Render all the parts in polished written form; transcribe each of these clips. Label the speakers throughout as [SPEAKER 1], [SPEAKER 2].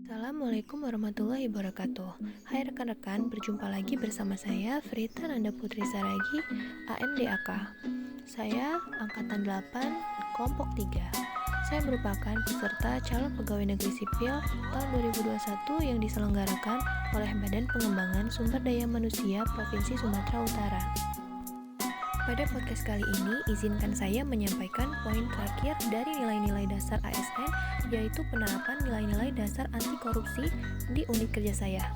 [SPEAKER 1] Assalamualaikum warahmatullahi wabarakatuh. Hai rekan-rekan, berjumpa lagi bersama saya Frita Nanda Putri Saragi, AMDAK. Saya angkatan 8, kelompok 3. Saya merupakan peserta calon pegawai negeri sipil tahun 2021 yang diselenggarakan oleh Badan Pengembangan Sumber Daya Manusia Provinsi Sumatera Utara. Pada podcast kali ini, izinkan saya menyampaikan poin terakhir dari nilai-nilai dasar ASN, yaitu penerapan nilai-nilai dasar anti korupsi di unit kerja saya.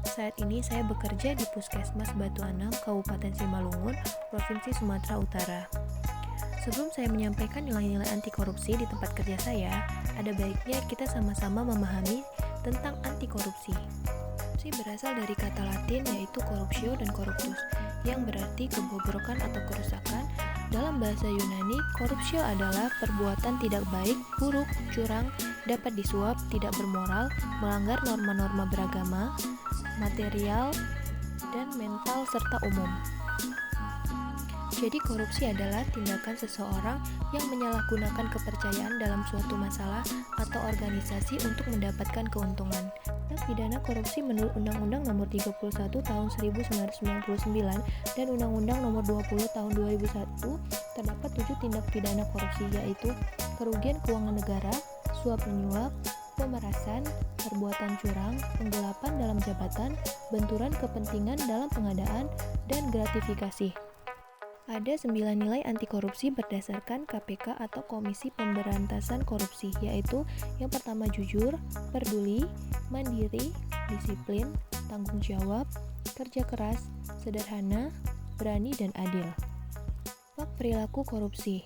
[SPEAKER 1] Saat ini saya bekerja di Puskesmas Batu Anam, Kabupaten Simalungun, Provinsi Sumatera Utara. Sebelum saya menyampaikan nilai-nilai anti korupsi di tempat kerja saya, ada baiknya kita sama-sama memahami tentang anti korupsi. Korupsi berasal dari kata Latin yaitu corruptio dan corruptus, yang berarti kebobrokan atau kerusakan. Dalam bahasa Yunani, corruptio adalah perbuatan tidak baik, buruk, curang, dapat disuap, tidak bermoral, melanggar norma-norma beragama, material, dan mental serta umum. Jadi korupsi adalah tindakan seseorang yang menyalahgunakan kepercayaan dalam suatu masalah atau organisasi untuk mendapatkan keuntungan. Tindak pidana korupsi menurut Undang-Undang Nomor 31 Tahun 1999 dan Undang-Undang Nomor 20 Tahun 2001 terdapat 7 tindak pidana korupsi, yaitu kerugian keuangan negara, suap menyuap, pemerasan, perbuatan curang, penggelapan dalam jabatan, benturan kepentingan dalam pengadaan, dan gratifikasi. Ada 9 nilai anti korupsi berdasarkan KPK atau Komisi Pemberantasan Korupsi, yaitu yang pertama jujur, peduli, mandiri, disiplin, tanggung jawab, kerja keras, sederhana, berani, dan adil. Dampak perilaku korupsi.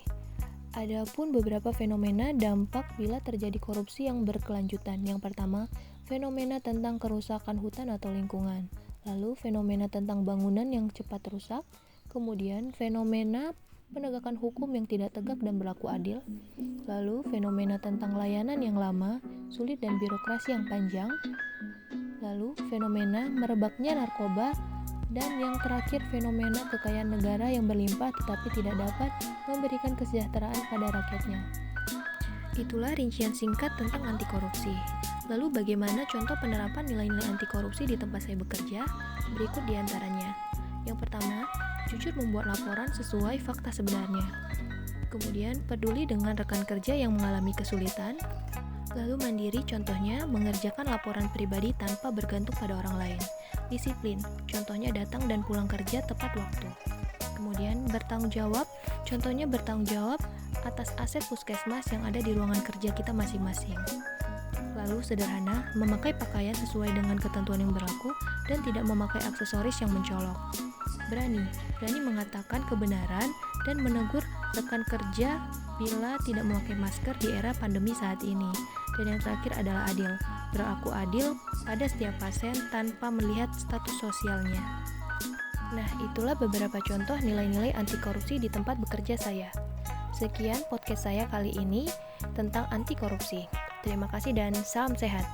[SPEAKER 1] Adapun beberapa fenomena dampak bila terjadi korupsi yang berkelanjutan. Yang pertama, fenomena tentang kerusakan hutan atau lingkungan. Lalu fenomena tentang bangunan yang cepat rusak. Kemudian fenomena penegakan hukum yang tidak tegak dan berlaku adil. Lalu fenomena tentang layanan yang lama, sulit dan birokrasi yang panjang. Lalu fenomena merebaknya narkoba. Dan yang terakhir fenomena kekayaan negara yang berlimpah tetapi tidak dapat memberikan kesejahteraan pada rakyatnya. Itulah rincian singkat tentang anti korupsi. Lalu bagaimana contoh penerapan nilai-nilai anti korupsi di tempat saya bekerja? Berikut diantaranya. Yang pertama, jujur membuat laporan sesuai fakta sebenarnya. Kemudian, peduli dengan rekan kerja yang mengalami kesulitan. Lalu mandiri, contohnya mengerjakan laporan pribadi tanpa bergantung pada orang lain. Disiplin, contohnya datang dan pulang kerja tepat waktu. Kemudian, bertanggung jawab, contohnya bertanggung jawab atas aset puskesmas yang ada di ruangan kerja kita masing-masing. Lalu sederhana, memakai pakaian sesuai dengan ketentuan yang berlaku dan tidak memakai aksesoris yang mencolok. Berani mengatakan kebenaran dan menegur rekan kerja bila tidak memakai masker di era pandemi saat ini. Dan yang terakhir adalah adil, berlaku adil pada setiap pasien tanpa melihat status sosialnya. Nah, itulah beberapa contoh nilai-nilai anti korupsi di tempat bekerja saya. Sekian podcast saya kali ini tentang anti korupsi. Terima kasih dan salam sehat.